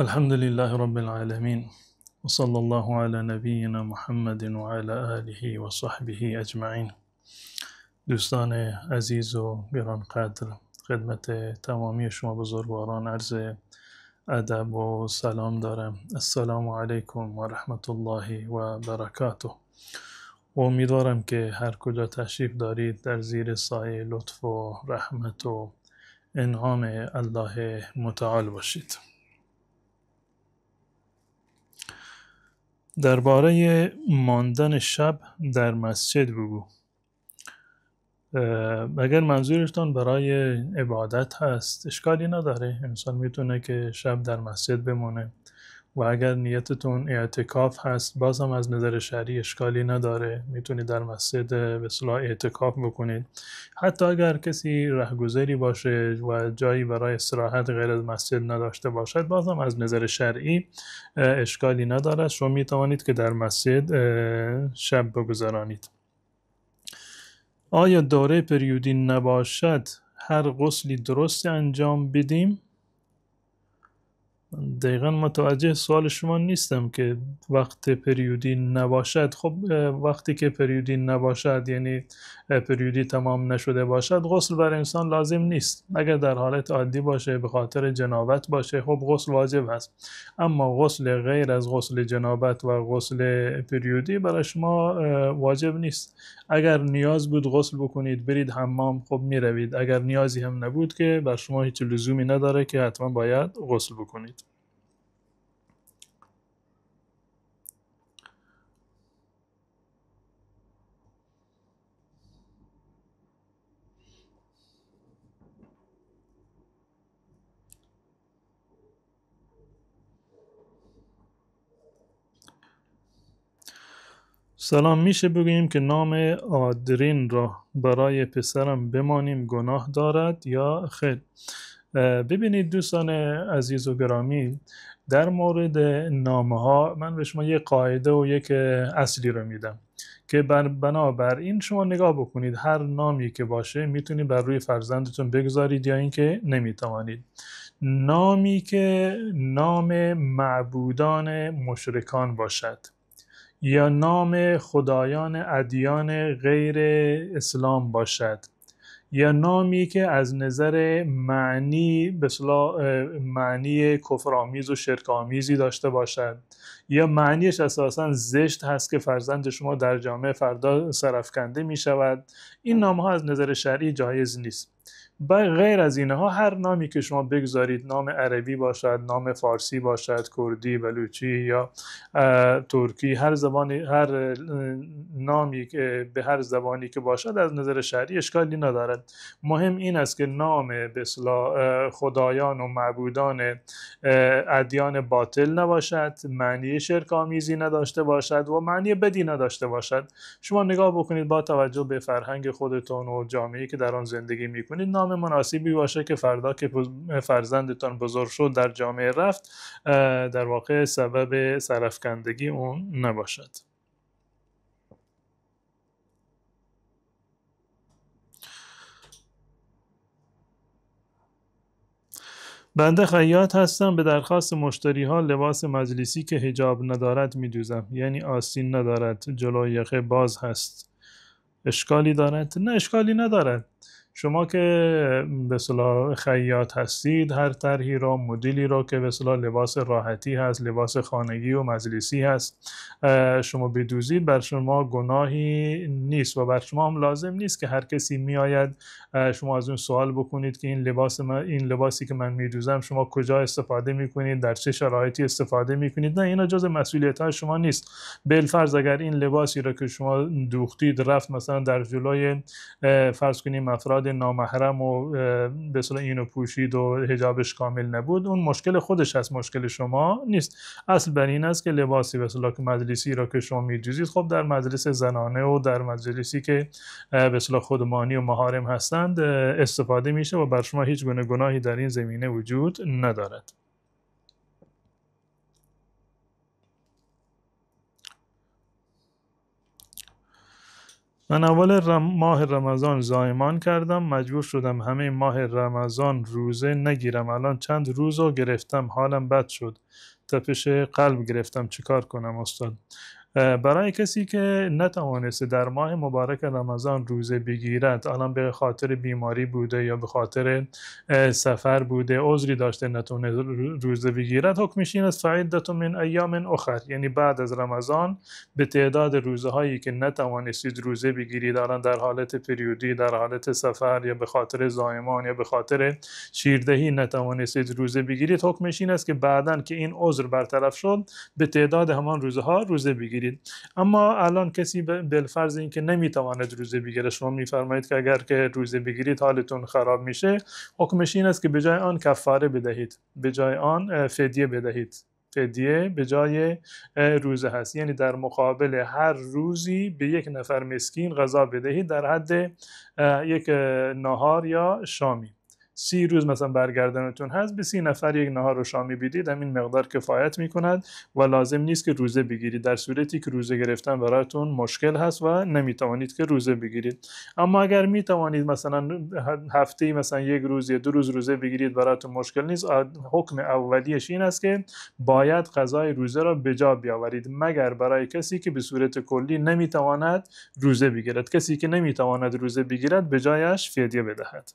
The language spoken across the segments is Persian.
الحمد لله رب العالمين وصلى الله على نبینا محمد و علی آله و صحبه اجمعین. دوستان عزیز و گرانقدر، خدمت تمامی شما بزرگواران عرض ادب و سلام دارم. السلام علیکم و رحمت الله و برکاته. و امیدوارم که هر کجا تشریف دارید در زیر سایه لطف و رحمت و انعام الله متعال باشید. درباره ماندن شب در مسجد بگو. اگر منظورتون برای عبادت هست اشکالی نداره، انسان میتونه که شب در مسجد بمونه، و اگر نیتتون اعتکاف هست باز هم از نظر شرعی اشکالی نداره، میتونید در مسجد به اصطلاح اعتکاف بکنید. حتی اگر کسی رهگذری باشه و جایی برای استراحت غیر از مسجد نداشته باشد باز هم از نظر شرعی اشکالی نداره، شما میتوانید که در مسجد شب بگذرانید. آیا دوره پریودی نباشد هر غسلی درست انجام بدیم؟ دقیقا متوجه سوال شما نیستم که وقت پریودی نباشد. خب وقتی که پریودی نباشد یعنی پریودی تمام نشده باشد، غسل بر انسان لازم نیست. اگر در حالت عادی باشه به خاطر جنابت باشه خب غسل واجب هست، اما غسل غیر از غسل جنابت و غسل پریودی برای شما واجب نیست. اگر نیاز بود غسل بکنید برید حمام، خب میروید. اگر نیازی هم نبود که بر شما هیچ لزومی نداره که حتما باید غسل بکنید. سلام، میشه بگوییم که نام آدرین را برای پسرم بمانیم گناه دارد یا خیر؟ ببینید دوستان عزیز و گرامی، در مورد نامه ها من به شما یک قاعده و یک اصلی رو میدم که بنابراین شما نگاه بکنید هر نامی که باشه میتونید بر روی فرزندتون بگذارید یا اینکه نمیتوانید. نامی که نام معبودان مشرکان باشد یا نام خدایان ادیان غیر اسلام باشد یا نامی که از نظر معنی به اصطلاح معنی کفرآمیز و شرک‌آمیزی داشته باشد یا معنیش اساساً زشت هست که فرزند شما در جامعه فردا سرافکنده می شود، این نام ها از نظر شرعی جایز نیست. غیر از اینها هر نامی که شما بگذارید، نام عربی باشد، نام فارسی باشد، کردی، بلوچی یا ترکی، هر زبانی، هر نامی که به هر زبانی که باشد از نظر شرعی اشکالی ندارد. مهم این است که نام به اصطلاح خدایان و معبودان ادیان باطل نباشد، معنی شرک آمیزی نداشته باشد و معنی بدی نداشته باشد. شما نگاه بکنید با توجه به فرهنگ خودتون و جامعه‌ای که در آن زندگی میکنید نام مناسبی باشه که فردا که فرزندتان بزرگ شد در جامعه رفت در واقع سبب سرافکندگی اون نباشد. بنده خیاط هستم، به درخواست مشتری ها لباس مجلسی که حجاب ندارد میدوزم، یعنی آستین ندارد، جلوی یقه باز هست، اشکالی دارد؟ نه اشکالی ندارد. شما که به اصطلاح خیاط هستید هر طرحی را، مدلی را که به اصطلاح لباس راحتی هست، لباس خانگی و مجلسی هست شما بدوزید بر شما گناهی نیست و بر شما هم لازم نیست که هر کسی میآید شما از اون سوال بکنید که این لباسی که من میدوزم شما کجا استفاده میکنید، در چه شرایطی استفاده میکنید. نه، اینا جز مسئولیت های شما نیست. بالفرض اگر این لباسی را که شما دوختید رفت مثلا در جلوی فرض کنیم افراد نامحرم و به اصطلاح اینو پوشید و حجابش کامل نبود، اون مشکل خودش هست، مشکل شما نیست. اصل بر این است که لباسی به اصطلاح مجلسی را که شما میدوزید خب در مجلس زنانه و در مجلسی که به اصطلاح خودمانی و محارم هستند استفاده میشه و بر شما هیچ گونه گناهی در این زمینه وجود ندارد. من اول ماه رمضان زایمان کردم، مجبور شدم همه ماه رمضان روزه نگیرم. الان چند روز رو گرفتم، حالم بد شد، تپش قلب گرفتم. چیکار کنم استاد؟ برای کسی که نتوانست در ماه مبارک رمضان روزه بگیرد، الان به خاطر بیماری بوده یا به خاطر سفر بوده، عذری داشته نتونه روزه بگیرد، حکمش این است فعدة من ایام اخر، یعنی بعد از رمضان به تعداد روزه هایی که نتوانستید روزه بگیرید، الان در حالت پریودی، در حالت سفر یا به خاطر زایمان یا به خاطر شیردهی نتوانستید روزه بگیرید، حکمش این است که بعداً که این عذر برطرف شد به تعداد همان روزه ها روزه بگیرید. اما الان کسی بالفرض این که نمیتواند روزه بگیره، شما میفرمایید که اگر که روزه بگیرید حالتون خراب میشه، حکمش این است که به جای آن کفاره بدهید، به جای آن فدیه بدهید. فدیه به جای روزه هست، یعنی در مقابل هر روزی به یک نفر مسکین غذا بدهید در حد یک نهار یا شامی. 30 روز مثلا برگردنتون هست، به 30 نفر یک نهار و شامی بدید، همین مقدار کفایت میکند و لازم نیست که روزه بگیرید، در صورتی که روزه گرفتن براتون مشکل هست و نمیتوانید که روزه بگیرید. اما اگر میتوانید مثلا هفته مثلا یک روز یا 2 روز روزه بگیرید، براتون مشکل نیست. حکم اولیش این است که باید قضای روزه را به جا بیاورید، مگر برای کسی که به صورت کلی نمیتواند روزه بگیرد. کسی که نمیتواند روزه بگیرد به جایش فدیه بدهد.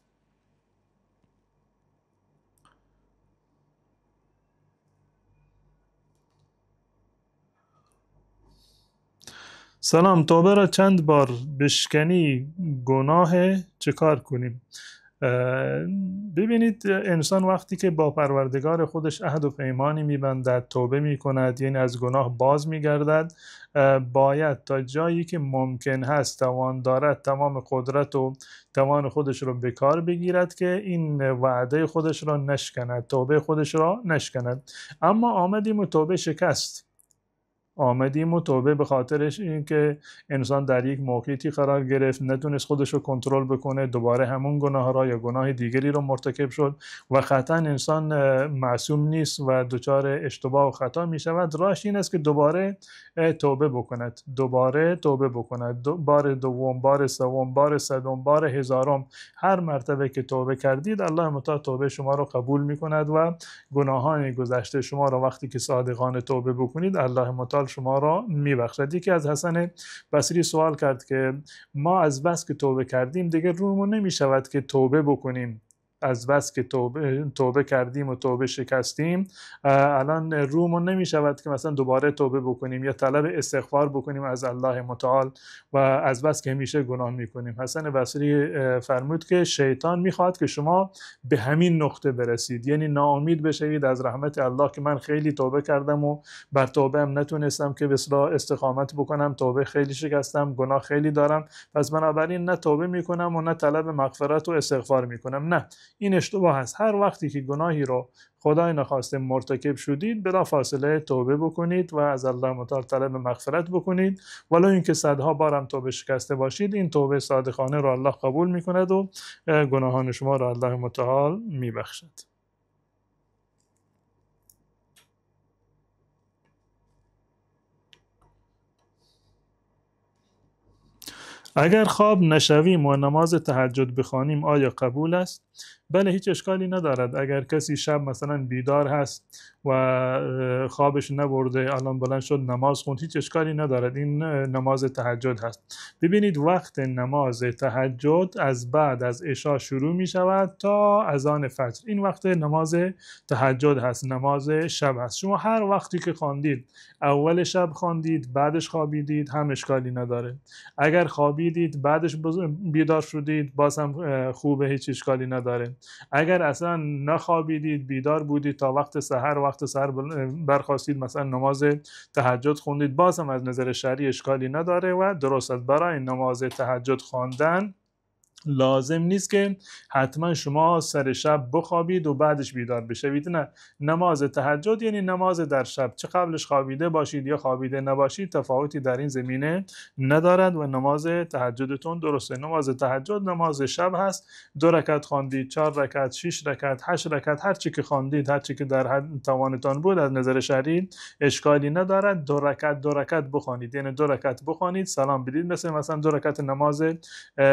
سلام، توبه را چند بار بشکنی گناه، چه کار کنیم؟ ببینید، انسان وقتی که با پروردگار خودش عهد و پیمانی میبندد، توبه میکند، یعنی از گناه باز میگردد، باید تا جایی که ممکن هست، توان دارد، تمام قدرت و توان خودش رو به کار بگیرد که این وعده خودش را نشکند، توبه خودش را نشکند. اما آمدیم و توبه شکست، آمدیم و توبه به خاطرش این که انسان در یک موقعیتی قرار گرفت، نتونست خودش رو کنترل بکنه، دوباره همون گناه را یا گناه دیگری رو مرتکب شد و قطعا انسان معصوم نیست و دچار اشتباه و خطا می شود. راهش این است که دوباره توبه بکند، دوباره توبه بکند، بار دوم، بار سوم، بار صدم، بار هزارم، هر مرتبه که توبه کردید الله متعال توبه شما رو قبول می کند و گناهان گذشته شما را وقتی که صادقانه توبه بکنید الله متعال شما را میبخشد. یکی از حسن بصری سوال کرد که ما از بس که توبه کردیم دیگه رومون نمیشود که توبه بکنیم، از بس که توبه کردیم و توبه شکستیم، الان رومون نمی شود که مثلا دوباره توبه بکنیم یا طلب استغفار بکنیم از الله متعال و از بس که همیشه گناه میکنیم. حسن بصری فرمود که شیطان میخواد که شما به همین نقطه برسید، یعنی ناامید بشوید از رحمت الله که من خیلی توبه کردم و بر توبه هم نتونستم که بسیار استقامت بکنم، توبه خیلی شکستم، گناه خیلی دارم، پس بنابراین نه توبه میکنم و نه طلب مغفرت و استغفار میکنم. نه، این اشتباه است. هر وقتی که گناهی رو خدای نخواسته مرتکب شدید، بلا فاصله توبه بکنید و از الله متعال طلب مغفرت بکنید، ولو اینکه صدها بارم توبه شکسته باشید، این توبه صادقانه را الله قبول میکند و گناهان شما را الله متعال میبخشد. اگر خواب نشویم و نماز تهجد بخوانیم آیا قبول است؟ بله، هیچ اشکالی ندارد. اگر کسی شب مثلا بیدار هست و خوابش نبرده، الان بلند شد نماز خوند، هیچ اشکالی ندارد، این نماز تهجد هست. ببینید وقت نماز تهجد از بعد از عشاء شروع می شود تا اذان فجر، این وقت نماز تهجد هست، نماز شب هست. شما هر وقتی که خواندید، اول شب خواندید بعدش خوابیدید، هم اشکالی نداره. اگر خوابیدید بعدش بیدار شدید باز هم خوبه، هیچ اشکالی نداره. اگر اصلا نخوابیدید، بیدار بودید تا وقت سحر برخواستید مثلا نماز تهجد خوندید، باز هم از نظر شرعی اشکالی نداره و درست است. برای نماز تهجد خواندن لازم نیست که حتما شما سر شب بخوابید و بعدش بیدار بشوید. نه، نماز تهجد یعنی نماز در شب، چه قبلش خوابیده باشید یا خوابیده نباشید تفاوتی در این زمینه ندارد و نماز تهجدتون درسته. نماز تهجد نماز شب هست، 2 رکعت خواندید، 4 رکعت، 6 رکعت، 8 رکعت، هر چی که خواندید، هر چی که در حد توانتان بود از نظر شرعی اشکالی ندارد. 2 رکعت 2 رکعت بخوانید، یعنی 2 رکعت بخوانید سلام بدید، مثلا 2 رکعت نماز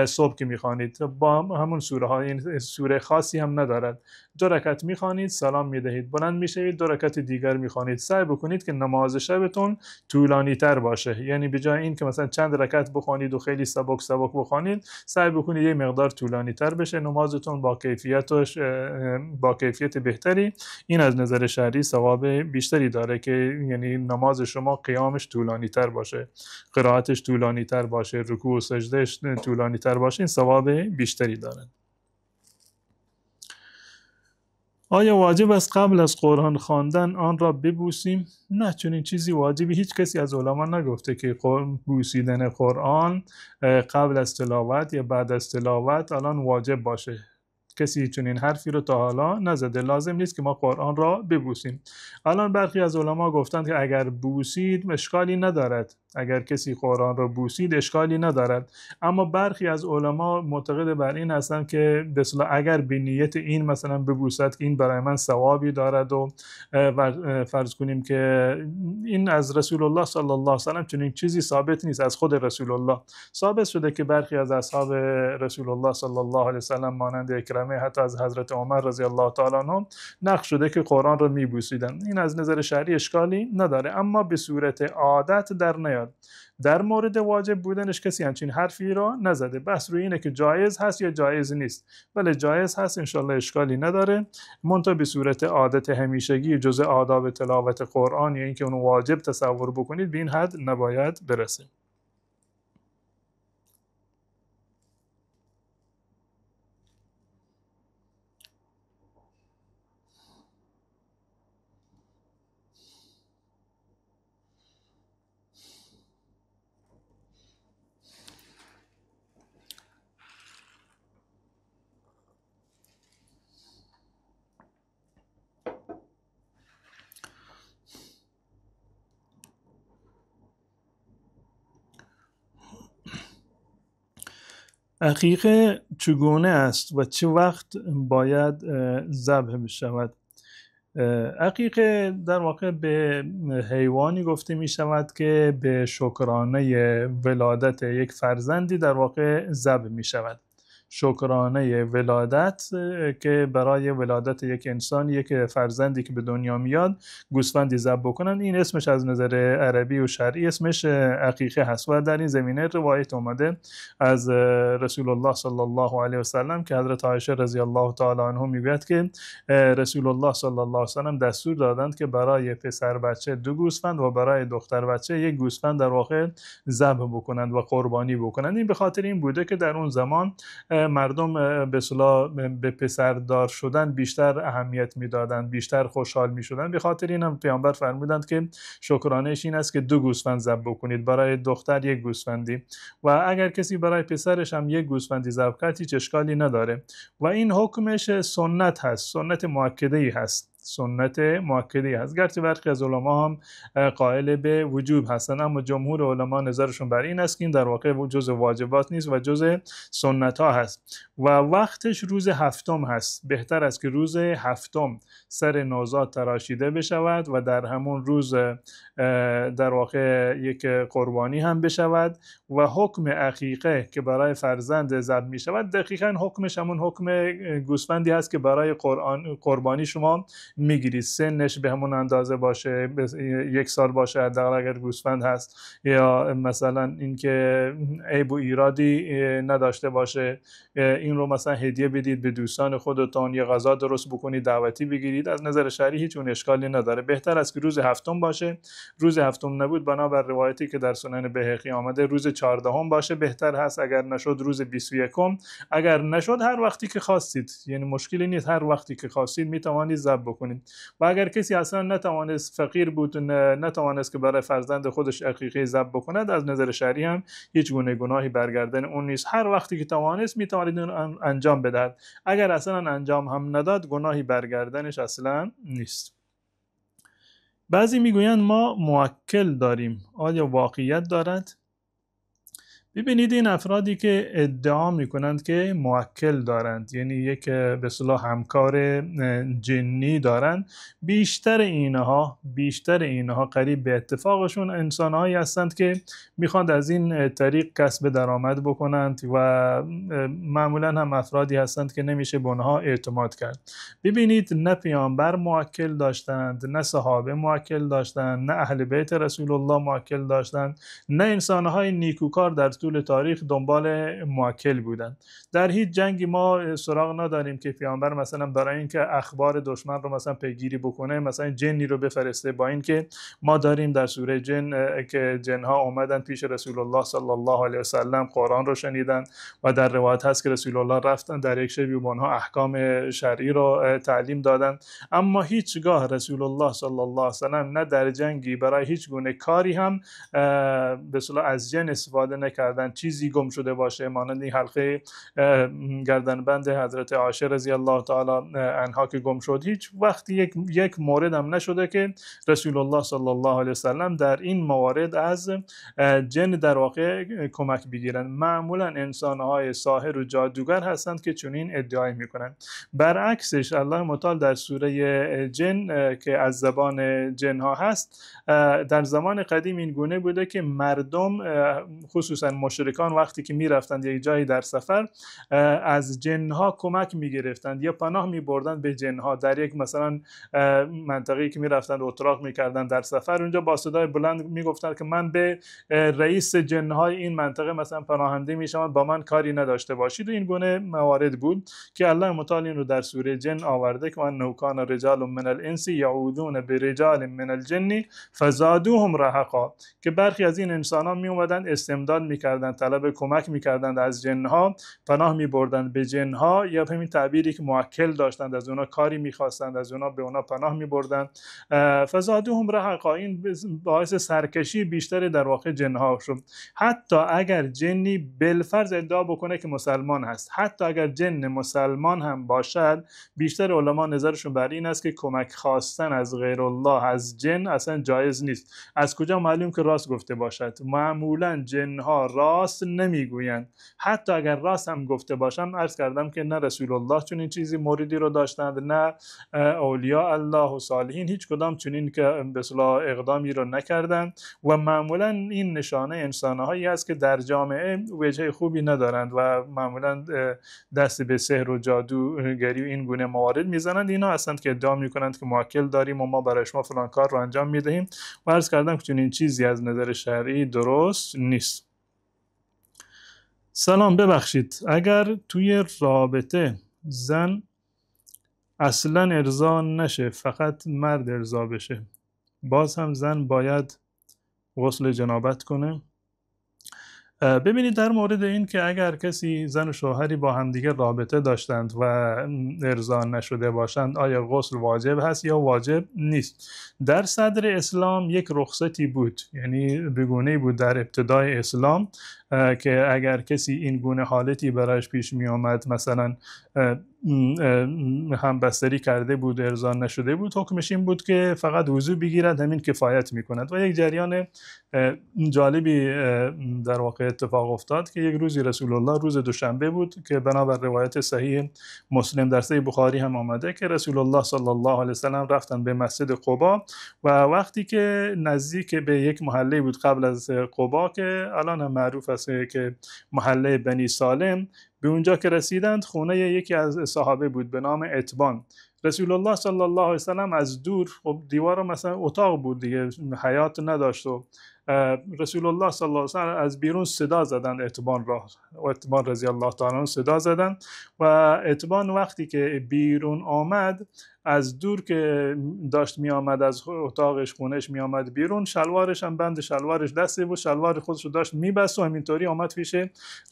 صبح که میخوانید با همون سوره ها، این سوره خاصی هم ندارد. 2 رکعت میخوانید سلام میدهید، بلند میشوید 2 رکعت دیگر میخوانید. سعی بکنید که نماز شبتون طولانی تر باشه، یعنی به جای این که مثلا چند رکعت بخوانید و خیلی سبک سبک بخوانید، سعی بکنید یه مقدار طولانی تر بشه، نمازتون با کیفیت بهتری. این از نظر شرعی ثواب بیشتری داره که یعنی نماز شما قیامش طولانی تر باشه، قرائتش طولانی تر باشه، رکوع و سجدهش طولانی تر باشه، این ثواب بیشتری دارد. آیا واجب است قبل از قرآن خواندن آن را ببوسیم؟ نه، چون این چیزی واجبی هیچ کسی از علما نگفته که بوسیدن قرآن قبل از تلاوت یا بعد از تلاوت الان واجب باشه. کسی چنین حرفی رو تا حالا نزده. لازم نیست که ما قرآن را ببوسیم. الان برخی از علما گفتند که اگر بوسید اشکالی ندارد، اگر کسی قرآن را بوسید اشکالی ندارد. اما برخی از علما معتقد بر این هستند که بسلا اگر به نیت این مثلا ببوسد که این برای من ثوابی دارد و فرض کنیم که این از رسول الله صلی الله علیه و سلم چنین چیزی ثابت نیست. از خود رسول الله ثابت شده که برخی از اصحاب رسول الله صلی الله علیه و سلم مانند اکرمه، حتی از حضرت عمر رضی الله تعالی عنه نقل شده که قرآن را میبوسیدن. این از نظر شرعی اشکالی نداره، اما به صورت عادت در نیاد. در مورد واجب بودنش کسی همچین حرفی را نزده. بحث روی اینه که جایز هست یا جایز نیست. بله جایز هست، انشالله اشکالی نداره، منتها به صورت عادت همیشگی جزء آداب تلاوت قرآن یا اینکه اون واجب تصور بکنید به این حد نباید برسه. عقیقه چگونه است و چه وقت باید ذبح بشود؟ عقیقه در واقع به حیوانی گفته می شود که به شکرانه ولادت یک فرزندی در واقع ذبح می شود. شکرانه ولادت که برای ولادت یک انسان، یک فرزندی که به دنیا میاد گوسفندی ذبح بکنن، این اسمش از نظر عربی و شرعی اسمش عقیقه هست. و در این زمینه روایت اومده از رسول الله صلی الله علیه و سلم که حضرت عایشه رضی الله تعالی عنها میگوید که رسول الله صلی الله علیه و سلم دستور دادند که برای پسر بچه 2 گوسفند و برای دختر بچه 1 گوسفند در واقع ذبح بکنند و قربانی بکنند. این به خاطر این بوده که در اون زمان مردم به اصطلاح به پسردار شدن بیشتر اهمیت میدادند، بیشتر خوشحال میشدند. به خاطر اینم پیامبر فرمودند که شکرانه‌اش این است که 2 گوسفند ذبح بکنید، برای دختر 1 گوسفندی و اگر کسی برای پسرش هم 1 گوسفندی ذبح کرد هیچ اشکالی نداره. و این حکمش سنت هست، سنت مؤکده‌ای هست، سنت مؤکدی هست. گرچه برخی از علما هم قائل به وجوب هستند، اما جمهور علما نظرشون بر این است که این در واقع جزء واجبات نیست و جزء سنت ها هست و وقتش روز 7 هست. بهتر است که روز 7 سر نوزاد تراشیده بشود و در همون روز در واقع یک قربانی هم بشود. و حکم عقیقه که برای فرزند ذبح می شود دقیقاً حکمش همون حکم گوسفندی هست که برای قربانی شما میگیرید. سنش به همون اندازه باشه، 1 سال باشه حداقل اگر گوسفند هست، یا مثلا اینکه عیب و ایرادی نداشته باشه. این رو مثلا هدیه بدید به دوستان خودتون، یا غذا درست بکنید دعوتی بگیرید، از نظر شرعی هیچ اون اشکالی نداره. بهتر است که روز 7 باشه. روز 7 نبود بنابر روایتی که در سنن بهقی آمده روز 14 باشه بهتر هست. اگر نشد روز 21، اگر نشد هر وقتی که خواستید، یعنی مشکلی نیست، هر وقتی که خواستید میتوانید ذبح بکنید. بکنید. و اگر کسی اصلا نتوانست، فقیر بود، نتوانست که برای فرزند خودش عقیقه ذبح بکند، از نظر شرعی هم هیچ گونه گناهی برگردن اون نیست. هر وقتی که توانست میتوانید اون انجام بدهد. اگر اصلا انجام هم نداد گناهی برگردنش اصلا نیست. بعضی میگویند ما موکل داریم. آیا واقعیت دارد؟ ببینید این افرادی که ادعا میکنند که موکل دارند، یعنی یک به اصطلاح همکار جنی دارند، بیشتر اینها قریب به اتفاقشون انسانهایی هستند که میخواند از این طریق کسب درآمد بکنند و معمولا هم افرادی هستند که نمیشه به اونها اعتماد کرد. ببینید نه پیامبر موکل داشتند، نه صحابه موکل داشتند، نه اهل بیت رسول الله موکل داشتند، نه انسانهای نیکوکار در طول تاریخ دنبال موکل بودند. در هیچ جنگی ما سراغ نداریم که پیامبر مثلا برای اینکه اخبار دشمن رو مثلا پیگیری بکنه مثلا جنی رو بفرسته، با اینکه ما داریم در سوره جن که جنها اومدن پیش رسول الله صلی الله علیه وسلم، قرآن رو شنیدن و در روایت هست که رسول الله رفتن در یک شبی و اونها احکام شرعی رو تعلیم دادن، اما هیچگاه رسول الله صلی الله علیه وسلم نه در جنگی برای هیچ گونه کاری هم به اصطلاح از جن استفاده نکردن. چیزی گم شده باشه مانند این حلقه گردنبند حضرت عایشه رضی الله تعالی عنها که گم شد، هیچ وقت یک مورد هم نشده که رسول الله صلی الله علیه وسلم در این موارد از جن در واقع کمک بگیرند. معمولا انسانهای ساحر و جادوگر هستند که چنین ادعای میکنند. برعکسش الله متعال در سوره جن که از زبان جنها هست، در زمان قدیم این گونه بوده که مردم خصوصا مشرکان وقتی که میرفتند یک جایی در سفر از جنها کمک میگرفتند یا پناه میبردند به جنها. در یک مثلا منطقه‌ای که میرفتند اتراق میکردند در سفر، اونجا با صدای بلند میگفتند که من به رئیس جنهای این منطقه مثلا پناهنده میشم، با من کاری نداشته باشید. و این گونه موارد بود که الله متعال این رو در سوره جن آورده که انه کان رجال من الانس یعوذون برجال من الجن فزادوهم رهقا، که برخی از این انسانان می اومدن استمداد میکردن، طلب کمک میکردند از جنها، پناه میبردند به جنها، یا همین تعبیری که موکل داشتند، از اونا کاری میخواستند، از اونا به اونا پناه میبردند. فزادوهم رهقا، این باعث سرکشی بیشتر در واقع جنها شد. حتی اگر جنی بالفرض ادعا بکنه که مسلمان هست، حتی اگر جن مسلمان هم باشد، بیشتر علما نظرشون بر این است که کمک خواستن از غیر الله از جن اصلا جایز نیست. از کجا معلوم که راست گفته باشد؟ معمولا جنها راست نمیگویند. حتی اگر راست هم گفته باشم، عرض کردم که نه رسول الله چنین چیزی موردی رو داشتند، نه اولیاء الله و صالحین هیچ کدام چنین که به اصطلاح اقدامی رو نکردند. و معمولا این نشانه انسانهایی است که در جامعه وجه خوبی ندارند و معمولا دست به سحر و جادوگری و این گونه موارد میزنند. اینا هستند که ادعا میکنند که موکل داریم و ما برای شما فلان کار رو انجام میدهیم و عرض کردم که چنین چیزی از نظر شرعی درست نیست. سلام، ببخشید اگر توی رابطه زن اصلا ارضا نشه، فقط مرد ارضا بشه، باز هم زن باید غسل جنابت کنه؟ ببینید در مورد این که اگر کسی زن و شوهری با همدیگه رابطه داشتند و ارضا نشده باشند، آیا غسل واجب هست یا واجب نیست؟ در صدر اسلام یک رخصتی بود، یعنی بگونه بود در ابتدای اسلام که اگر کسی این گونه حالتی برایش پیش می آمد، مثلا همبستری کرده بود ارضا نشده بود، حکمش این بود که فقط وضو بگیرد، همین کفایت می کند. و یک جریان جالبی در واقع اتفاق افتاد که یک روزی رسول الله، روز دوشنبه بود که بنابر روایت صحیح مسلم در صحیح بخاری هم آمده که رسول الله صلی الله علیه وسلم رفتن به مسجد قبا و وقتی که نزدیک به یک محله بود قبل از قبا که الان هم معروف است که محله بنی سالم، به اونجا که رسیدند خونه یکی از صحابه بود به نام اتبان. رسول الله صلی الله علیه وسلم از دور، خب دیوار مثلا اتاق بود دیگه، حیاط نداشت، و رسول الله صلی الله علیه وسلم از بیرون صدا زدند اتبان را، و اتبان رضی الله تعالی عنه صدا زدند و اتبان وقتی که بیرون آمد، از دور که داشت می آمد از اتاقش خونش می آمد بیرون، شلوارش هم بند شلوارش دسته بود، شلوار خودش رو داشت میبست و همینطوری آمد پیش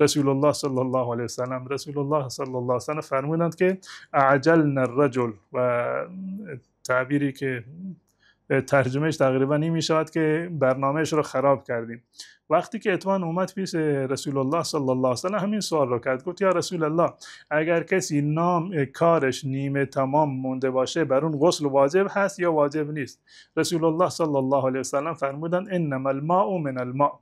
رسول الله صلی الله علیه وسلم. رسول الله صلی الله علیه وسلم فرمودند که اعجلنا الرجل، و تعبیری که ترجمهش تقریبا این میشود که برنامهش رو خراب کردیم. وقتی که اتوان اومد پیش رسول الله صلی الله علیه و سلم همین سوال رو کرد، گفت یا رسول الله اگر کسی کارش نیمه تمام مونده باشه بر اون غسل واجب هست یا واجب نیست؟ رسول الله صلی الله علیه و سلم فرمودند انما الماء من الماء،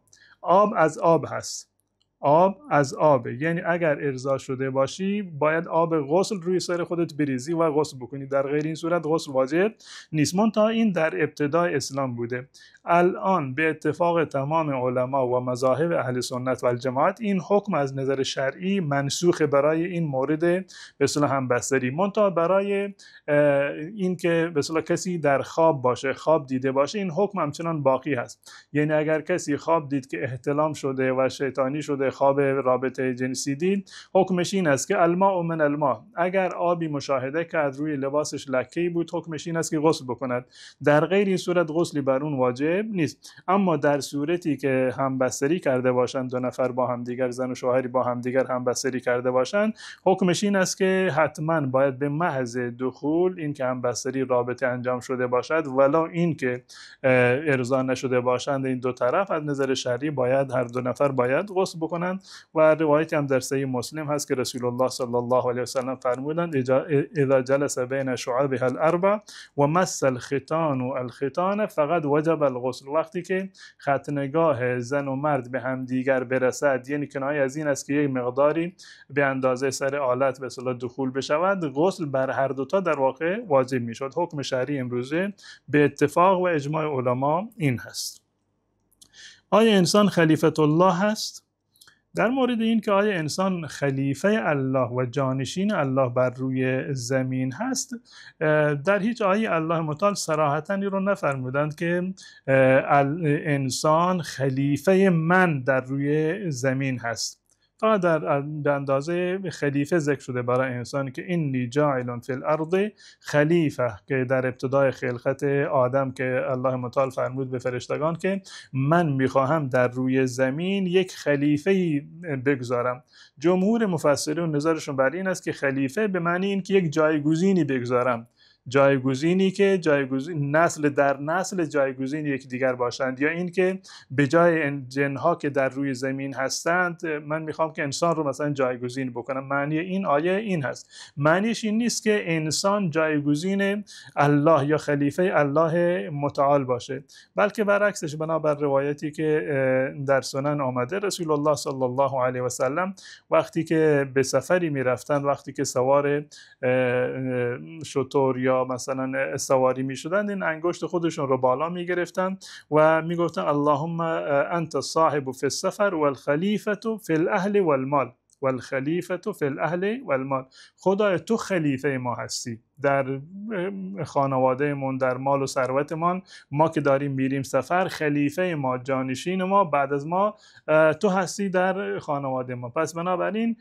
آب از آب هست، آب از آبه، یعنی اگر ارضا شده باشی باید آب غسل روی سر خودت بریزی و غسل بکنی، در غیر این صورت غسل واجب نیست. منتها این در ابتدای اسلام بوده. الان به اتفاق تمام علما و مذاهب اهل سنت و الجماعت این حکم از نظر شرعی منسوخ برای این مورد به اصطلاح همبستری. منتها برای این که به اصطلاح کسی در خواب باشه، خواب دیده باشه، این حکم همچنان باقی هست. یعنی اگر کسی خواب دید که احتلام شده و شیطانی شده، خواب رابطه جنسی دید، حکمش این است که الماء من الماء، اگر آبی مشاهده کرد روی لباسش لکه‌ای بود، حکمش این است که غسل بکند، در غیر این صورت غسلی بر اون واجب نیست. اما در صورتی که همبستری کرده باشند، دو نفر با همدیگر، زن و شوهری با همدیگر همبستری کرده باشند، حکمش این است که حتما باید به محض دخول این که همبستری رابطه انجام شده باشد، ولو این که ارضا نشده باشند این دو طرف، از نظر شرعی باید هر دو نفر باید غسل بکنند. و روایتی هم در صحیح مسلم هست که رسول الله صلی الله علیه و سلم فرمودند اذا جلس بین شعبها الاربع و مس الختان الختان فقد وجب الغسل، وقتی که ختنگاه زن و مرد به هم دیگر برسد، یعنی کنایه از این است که یک مقداری به اندازه سر آلت به اصطلاح دخول بشود، غسل بر هر دوتا در واقع واجب میشد. حکم شرعی امروزه به اتفاق و اجماع علما این هست. آیا انسان خلیفة الله هست؟ در مورد این که آیا انسان خلیفه الله و جانشین الله بر روی زمین هست، در هیچ آیه الله متعال صراحتاً این رو نفرمودند که انسان خلیفه من در روی زمین هست. فقط به اندازه خلیفه ذکر شده برای انسان که اینی جاعل فی الارض خلیفه، که در ابتدای خلقت آدم که الله متعال فرمود به فرشتگان که من میخواهم در روی زمین یک خلیفه بگذارم. جمهور مفسرین نظرشون بر این است که خلیفه به معنی این که یک جایگزینی بگذارم، جایگزینی که نسل در نسل جایگزین یکدیگر باشند، یا این که به جای جنها که در روی زمین هستند من میخوام که انسان رو مثلا جایگزین بکنم. معنی این آیه این هست. معنیش این نیست که انسان جایگزین الله یا خلیفه الله متعال باشه، بلکه برعکسش، بنابر روایتی که در سنن آمده، رسول الله صلی الله علیه و سلم وقتی که به سفری میرفتند، وقتی که سوار شتر یا مثلا سواری می شدند، این انگشت خودشون رو بالا می گرفتن و می گفتن اللهم انت صاحب فی السفر والخلیفة فی الاهل والمال، والخلیفة فی الاهل والمال، خدای تو خلیفه ما هستی در خانواده من، در مال و ثروت من، ما که داریم میریم سفر، خلیفه ما، جانشین ما، بعد از ما تو هستی در خانواده ما. پس بنابراین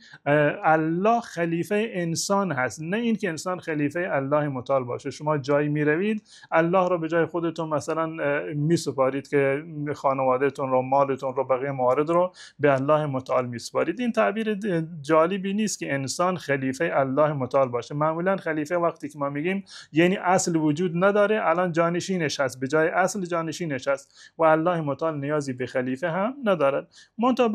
الله خلیفه انسان هست، نه این که انسان خلیفه الله متعال باشه. شما جایی میروید الله رو به جای خودتون مثلا میسپارید که خانوادهتون رو، مالتون رو، بقیه موارد رو به الله متعال میسپارید. این تعبیر جالبی نیست که انسان خلیفه الله متعال باشه. معمولا خلیفه وقتی که ما میگیم یعنی اصل وجود نداره، الان جانشینش هست، به جای اصل جانشینش هست و الله متعال نیازی به خلیفه هم ندارد. منتها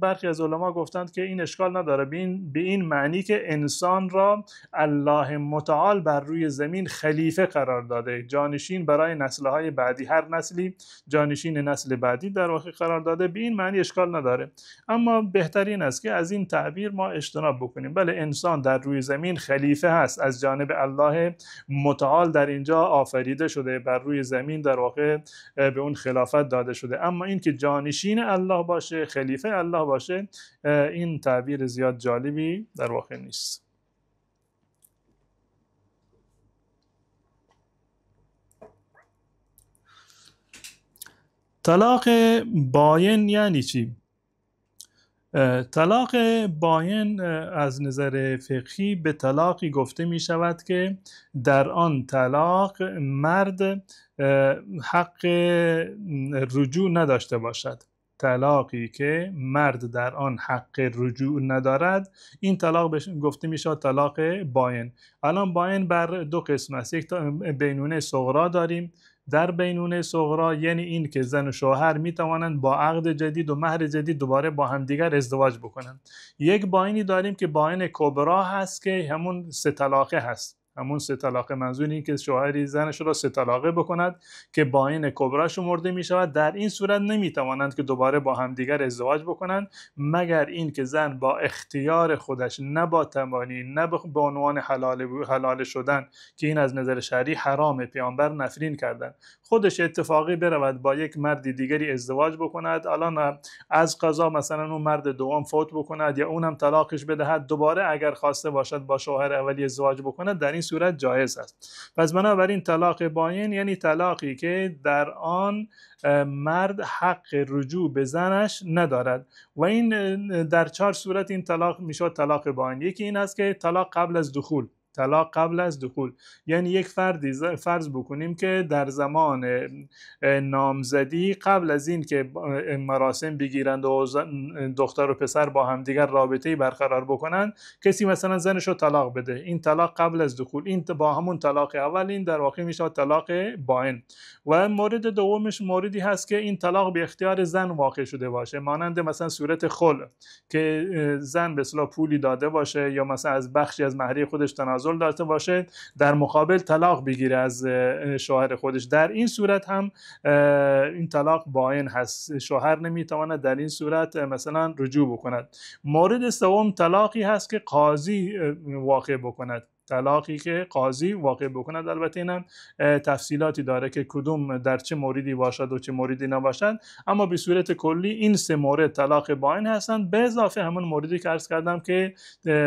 برخی از علما گفتند که این اشکال نداره به این معنی که انسان را الله متعال بر روی زمین خلیفه قرار داده، جانشین برای نسل‌های بعدی، هر نسلی جانشین نسل بعدی در واقع قرار داده، به این معنی اشکال نداره. اما بهترین است که از این تعبیر ما اجتناب بکنیم. بله، انسان در روی زمین خلیفه هست، از جانب الله متعال در اینجا آفریده شده، بر روی زمین در واقع به اون خلافت داده شده. اما این که جانشین الله باشه، خلیفه الله باشه، این تعبیر زیاد جالبی در واقع نیست. طلاق باین یعنی چی؟ طلاق باین از نظر فقهی به طلاقی گفته می شود که در آن طلاق مرد حق رجوع نداشته باشد. طلاقی که مرد در آن حق رجوع ندارد، این طلاق گفته میشه طلاق باین. الان باین بر دو قسم است. یک بینونه صغرا داریم. در بینونه صغرا یعنی این که زن و شوهر می توانند با عقد جدید و مهر جدید دوباره با همدیگر ازدواج بکنند. یک باینی داریم که باین کبرا هست که همون سه طلاقه هست. همون سه طلاقه منظور این که شوهری زنش را سه طلاقه بکند که باین کبرا شمرده می شود. در این صورت نمی توانند که دوباره با همدیگر ازدواج بکنند مگر این که زن با اختیار خودش، نه با تمانی، نه به عنوان حلال شدن که این از نظر شرعی حرامه، پیامبر نفرین کردن، خودش اتفاقی برود با یک مرد دیگری ازدواج بکند، الان از قضا مثلا اون مرد دوم فوت بکند یا اونم طلاقش بدهد، دوباره اگر خواسته باشد با شوهر اولی ازدواج بکند، در این صورت جایز است. پس بنابراین طلاق باین یعنی طلاقی که در آن مرد حق رجوع به زنش ندارد و این در 4 صورت این طلاق میشود طلاق باین. یکی این است که طلاق قبل از دخول، طلاق قبل از دخول یعنی یک فردی فرض بکنیم که در زمان نامزدی قبل از این که مراسم بگیرند و دختر و پسر با همدیگر رابطه‌ای برقرار بکنند، کسی مثلا زنش رو طلاق بده، این طلاق قبل از دخول، این با همون طلاق اول، این در واقع میشه طلاق باین. و مورد دومش موردی هست که این طلاق به اختیار زن واقع شده باشه، مانند مثلا صورت خلع که زن به اصطلاح پولی داده باشه یا مثلا از بخشی از مهریه خودش تنازل داشته باشه، در مقابل طلاق بگیره از شوهر خودش، در این صورت هم این طلاق باین هست، شوهر نمیتواند در این صورت مثلا رجوع بکند. مورد سوم طلاقی هست که قاضی واقع بکند، طلاقی که قاضی واقع بکند. البته اینم تفصیلاتی داره که کدوم در چه موردی باشد و چه موردی نباشد، اما به صورت کلی این سه مورد طلاق باین هستند، به اضافه همون موردی که عرض کردم که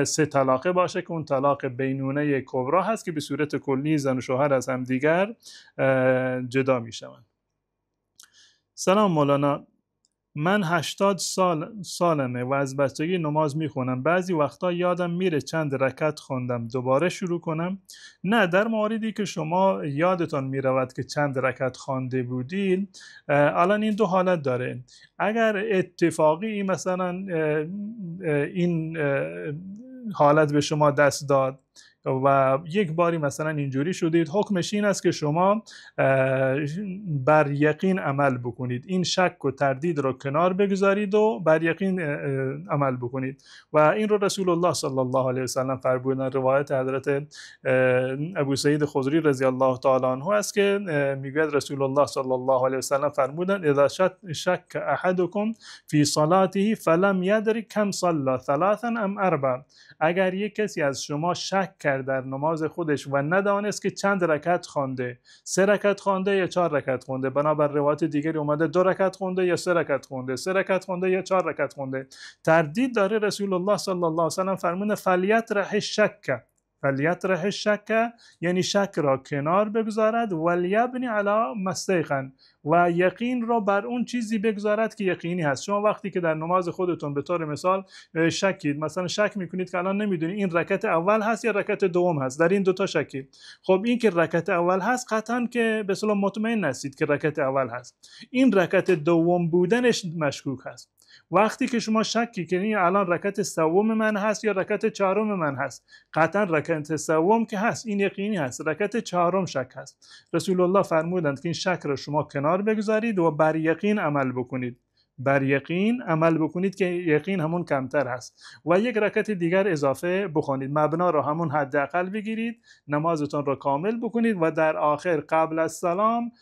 سه طلاقه باشه که اون طلاق بینونه کبرا هست که به صورت کلی زن و شوهر از هم دیگر جدا می شوند. سلام مولانا، من 80 سالمه و از بچگی نماز میخونم، بعضی وقتا یادم میره چند رکعت خوندم دوباره شروع کنم؟ نه، در موردی که شما یادتون میرود که چند رکعت خوانده بودید، الان این دو حالت داره. اگر اتفاقی مثلا این حالت به شما دست داد و یک باری مثلا اینجوری شدید، حکمش این است که شما بر یقین عمل بکنید، این شک و تردید رو کنار بگذارید و بر یقین عمل بکنید. و این رو رسول الله صلی الله علیه و سلم فرمودن. روایت حضرت ابو سعید خدری رضی الله تعالی عنه است که میگوید رسول الله صلی الله علیه و سلم فرمودن اذا شک احدکم فی صلاته فلم یدر کم صلی ثلاثا ام اربع، اگر یک کسی از شما شک کرد در نماز خودش و ندانست که چند رکعت خوانده، 3 رکعت خوانده یا 4 رکعت خوانده، بنابر روایت دیگری اومده 2 رکعت خوانده یا 3 رکعت خوانده، 3 رکعت خوانده یا 4 رکعت خوانده، تردید داره، رسول الله صلی الله علیه و سلم فرمود فلیطرح الشک، فلیطرح الشک یعنی شک را کنار بگذارد، ولیبنی علی ما استیقن، و یقین را بر اون چیزی بگذارد که یقینی هست. شما وقتی که در نماز خودتون به طور مثال شکید، مثلا شک میکنید که الان نمیدونید این رکعت اول هست یا رکعت دوم هست، در این دوتا شکید، خب این که رکعت اول هست قطعا که به اصطلاح مطمئن هستید که رکعت اول هست، این رکعت دوم بودنش مشکوک هست. وقتی که شما شکی که این الان رکعت سوم من هست یا رکعت چهارم من هست، قطعا رکعت سوم که هست این یقینی هست، رکعت چهارم شک هست. رسول الله فرمودند که این شک را شما کنار بگذارید و بر یقین عمل بکنید، بر یقین عمل بکنید که یقین همون کمتر هست، و یک رکعت دیگر اضافه بخونید، مبنا را همون حداقل بگیرید، نمازتون را کامل بکنید و در آخر قبل از سلام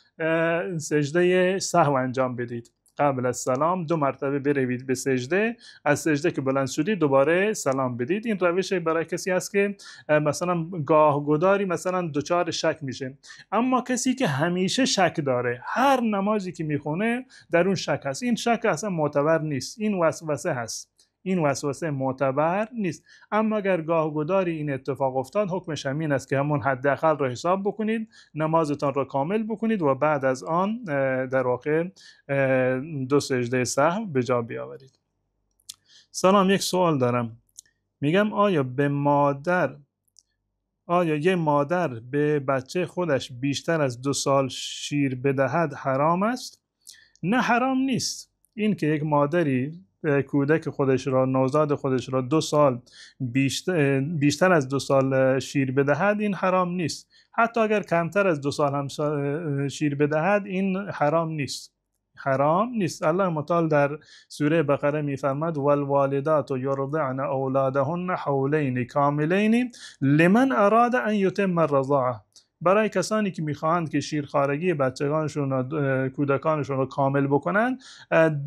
سجده سهو انجام بدید. قبل از سلام 2 مرتبه بروید به سجده، از سجده که بلند شدید دوباره سلام بدید. این روش برای کسی است که مثلا گاهگداری مثلا دچار شک میشه. اما کسی که همیشه شک داره، هر نمازی که میخونه در اون شک هست، این شک اصلا معتبر نیست، این وسوسه هست، این وسوسه معتبر نیست. اما اگر گاهگداری این اتفاق افتاد، حکمش همین است که همون حداقل رو حساب بکنید، نمازتان رو کامل بکنید و بعد از آن در واقع 2 سجده سهو به جا بیاورید. سلام، یک سوال دارم. میگم آیا یه مادر به بچه خودش بیشتر از 2 سال شیر بدهد حرام است؟ نه، حرام نیست. این که یک مادری کودک خودش را، نوزاد خودش را 2 سال بیشتر از 2 سال شیر بدهد، این حرام نیست. حتی اگر کمتر از 2 سال هم شیر بدهد، این حرام نیست. حرام نیست. الله متعال در سوره بقره میفرماد والوالدات یرضعن اولادهن حولین کاملین لمن اراد ان یتم الرضاعه. برای کسانی که میخواهند که شیرخوارگی بچگانشون و کودکانشون رو کامل بکنند،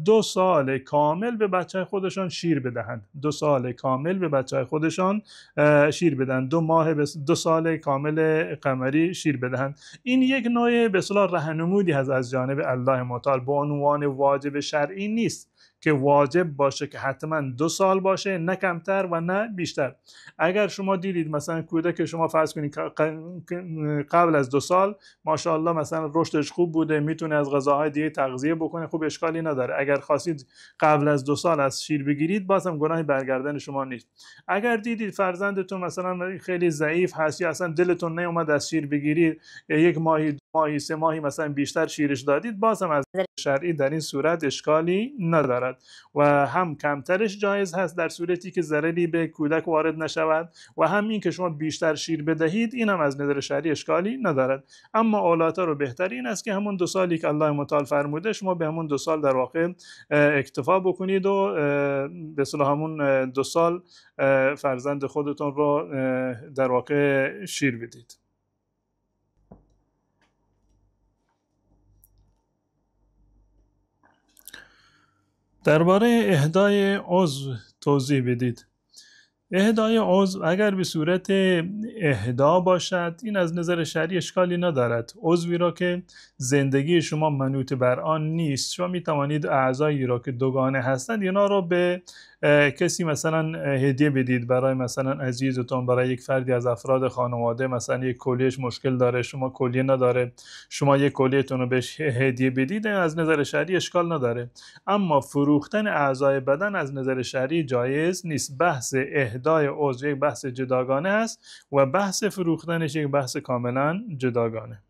2 سال کامل به بچه خودشان شیر بدهند. 2 سال کامل به بچه خودشان شیر بدهند. 2 ماه 2 سال کامل قمری شیر بدهند. این یک نوع به اصطلاح راهنمودی هست از جانب الله متعال، به عنوان واجب شرعی نیست که واجب باشه که حتما 2 سال باشه، نه کمتر و نه بیشتر. اگر شما دیدید مثلا کودک شما فرض کنید قبل از 2 سال ماشاءالله مثلا رشدش خوب بوده، میتونه از غذاهای دیگه تغذیه بکنه، خوب اشکالی نداره. اگر خواستید قبل از 2 سال از شیر بگیرید، بازم گناهی برگردن شما نیست. اگر دیدید فرزندتون مثلا خیلی ضعیف هست یا اصلا دلتون نیومد از شیر بگیرید، 1 ماهی 2 ماهی 3 ماهی مثلا بیشتر شیرش دادید، بازم از شرعی در این صورت اشکالی ندارد و هم کمترش جایز هست در صورتی که ضرری به کودک وارد نشود، و هم این که شما بیشتر شیر بدهید، این هم از نظر شرعی اشکالی ندارد. اما اولاتا رو بهترین است که همون 2 سالی که الله متعال فرموده، شما به همون 2 سال در واقع اکتفا بکنید و به اصطلاح همون 2 سال فرزند خودتون رو در واقع شیر بدید. درباره اهدای عضو توضیح بدید. اهدای عضو اگر به صورت اهدا باشد، این از نظر شرعی اشکالی ندارد. عضوی را که زندگی شما منوط بر آن نیست، شما می توانید اعضایی را که دوگانه هستند اینا را به کسی مثلا هدیه بدید، برای مثلا عزیزتون، برای یک فردی از افراد خانواده، مثلا یک کلیهش مشکل داره، شما کلیه نداره، شما یک کلیهتون رو بهش هدیه بدید، از نظر شرعی اشکال نداره. اما فروختن اعضای بدن از نظر شرعی جایز نیست. بحث اهدای عضو یک بحث جداگانه است و بحث فروختنش یک بحث کاملا جداگانه.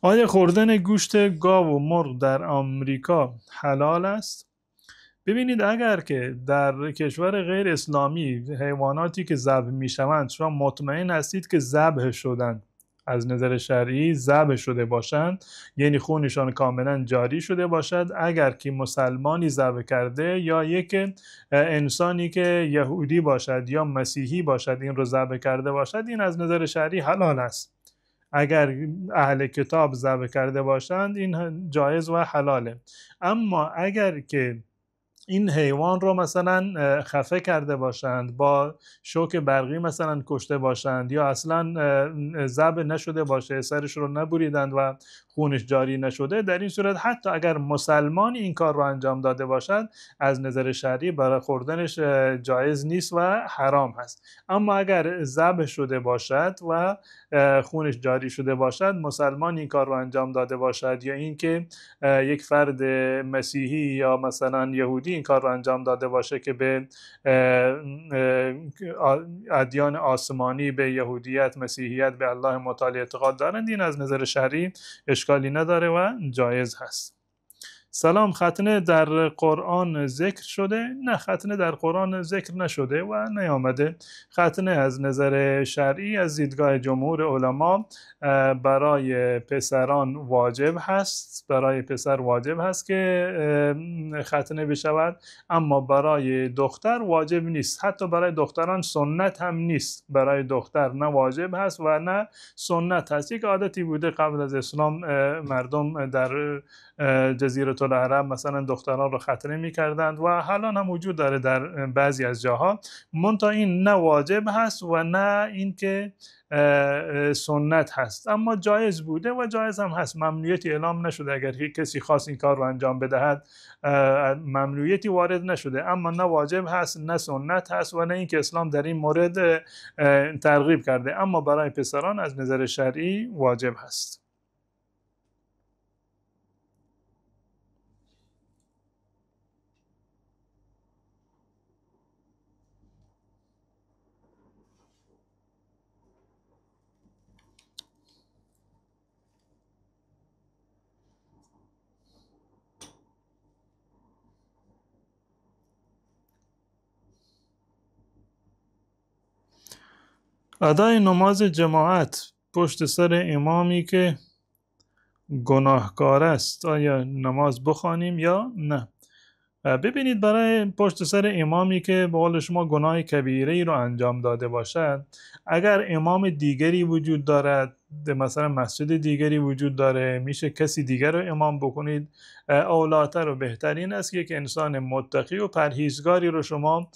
آیا خوردن گوشت گاو و مرغ در آمریکا حلال است؟ ببینید، اگر که در کشور غیر اسلامی حیواناتی که ذبح میشوند شما مطمئن هستید که ذبح شدند، از نظر شرعی ذبح شده باشند، یعنی خونشان کاملا جاری شده باشد، اگر که مسلمانی ذبح کرده یا یک انسانی که یهودی باشد یا مسیحی باشد این رو ذبح کرده باشد، این از نظر شرعی حلال است. اگر اهل کتاب ذبح کرده باشند این جایز و حلاله. اما اگر که این حیوان رو مثلا خفه کرده باشند، با شوک برقی مثلا کشته باشند، یا اصلا ذبح نشده باشه، سرش رو نبریدند و خونش جاری نشده، در این صورت حتی اگر مسلمانی این کار رو انجام داده باشد، از نظر شرعی برای خوردنش جایز نیست و حرام هست. اما اگر ذبح شده باشد و خونش جاری شده باشد، مسلمان این کار رو انجام داده باشد، یا اینکه یک فرد مسیحی یا مثلا یهودی این کار رو انجام داده باشه که به ادیان آسمانی، به یهودیت، مسیحیت، به الله متعال اعتقاد دارند، این از نظر شرعی اشکالی نداره و جایز هست. سلام، ختنه در قرآن ذکر شده؟ نه، ختنه در قرآن ذکر نشده و نیامده. ختنه از نظر شرعی از دیدگاه جمهور علما برای پسران واجب هست، برای پسر واجب هست که ختنه بشود، اما برای دختر واجب نیست. حتی برای دختران سنت هم نیست. برای دختر نه واجب هست و نه سنت هست. یک عادتی بوده قبل از اسلام، مردم در جزیره العرب مثلا دختران رو ختنه می‌کردند و حالا هم وجود داره در بعضی از جاها، منتها این نه واجب هست و نه اینکه سنت هست، اما جایز بوده و جایز هم هست. ممنوعیتی اعلام نشده. اگر کسی خواست این کار رو انجام بدهد ممنوعیتی وارد نشده، اما نه واجب هست نه سنت هست و نه اینکه اسلام در این مورد ترغیب کرده. اما برای پسران از نظر شرعی واجب هست. ادای نماز جماعت پشت سر امامی که گناهکار است، آیا نماز بخوانیم یا نه؟ ببینید، برای پشت سر امامی که به قول شما گناه کبیره ای رو انجام داده باشد، اگر امام دیگری وجود دارد، مثلا مسجد دیگری وجود داره، میشه کسی دیگر رو امام بکنید، اولاتر و بهترین است که یک انسان متقی و پرهیزگاری رو شما